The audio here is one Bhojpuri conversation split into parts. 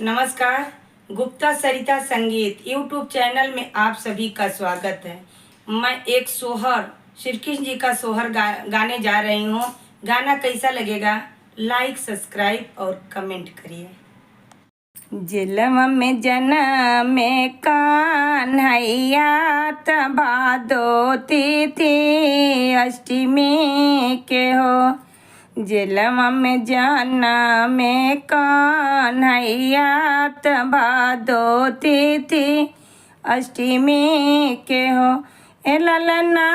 नमस्कार। गुप्ता सरिता संगीत यूट्यूब चैनल में आप सभी का स्वागत है। मैं एक सोहर श्री कृष्ण जी का सोहर गाने जा रही हूँ। गाना कैसा लगेगा लाइक सब्सक्राइब और कमेंट करिए। जेलम में जनम में कान्हैया भादो तिथि अष्टमी के हो। जेलम में जनम में कान्हैया भादो तिथि अष्टमी के हो। ए ललना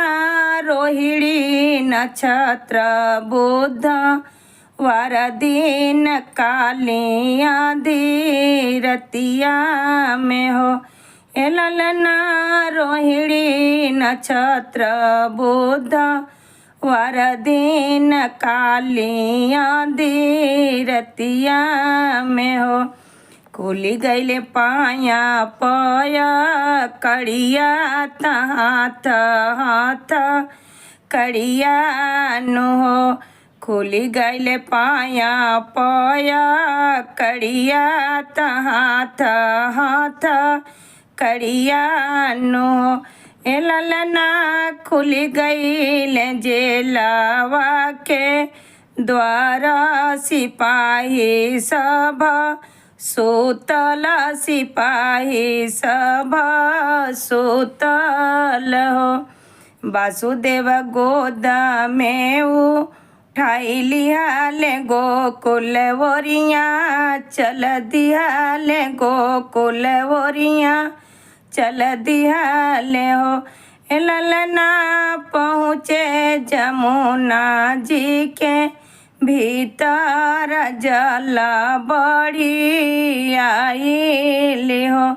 रोहिणी नक्षत्र बुध वार दिन कालिया धीरतिया में हो। ए ललना रोहिणी नक्षत्र बुध वार दिन कालिया धीरतिया में हो। खुली गईले पाया पया कड़िया हाथ हाथ कड़िया नु हो। खुली गईले पाया पया कड़िया हाथ हाथ कड़िया नु हो। ए ललना खुली गईले जेलवा के द्वार सिपाही सब सुतल सिपाही सब सुतल हो। वासुदेव गोद में उठाई लिहाले गोकुल वरिया चल दिहाले गोकुल वरिया चल दिहाले हो। ए ललना पहुँचे जमुना जी के भीतर जल बड़ी आइली हो।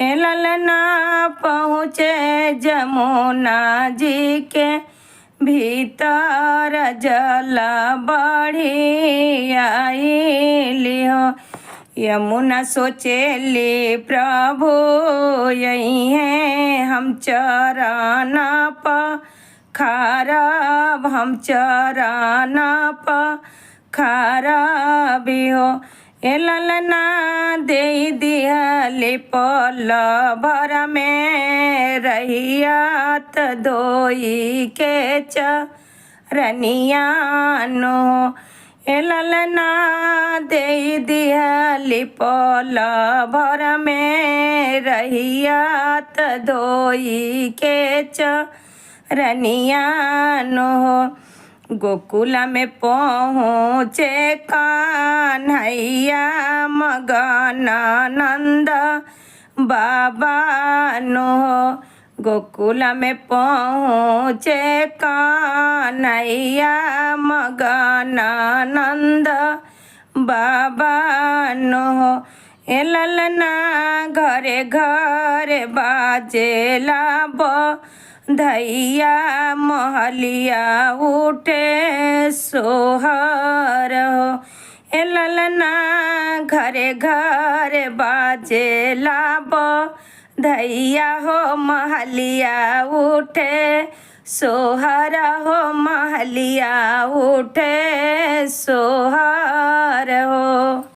ए ललना पहुँचे जमुना जी के भीतर जल बड़ी आइली हो। यमुना सोचेली प्रभु यही है हम चरण पखारब हम चरण पखारब हो। ए ललना दे दिहली पल भर में रहियत धोई के चरनिया नो। ए ललना दे दिहली पल भर में रहियत धोई के चरनिया नो। गोकुल में पहुँचे कान्हैया मगन नंद बाबा नो। गोकुल में पहुँचे कान्हैया मगन नंद बाबा नो। ए ललना घरे घरे बाजेला बधैया महलिया उठे सोहर हो। ए ललना घरे घरे बाजेला बधैया हो महलिया उठे सोहर हो महलिया उठे सोहर हो।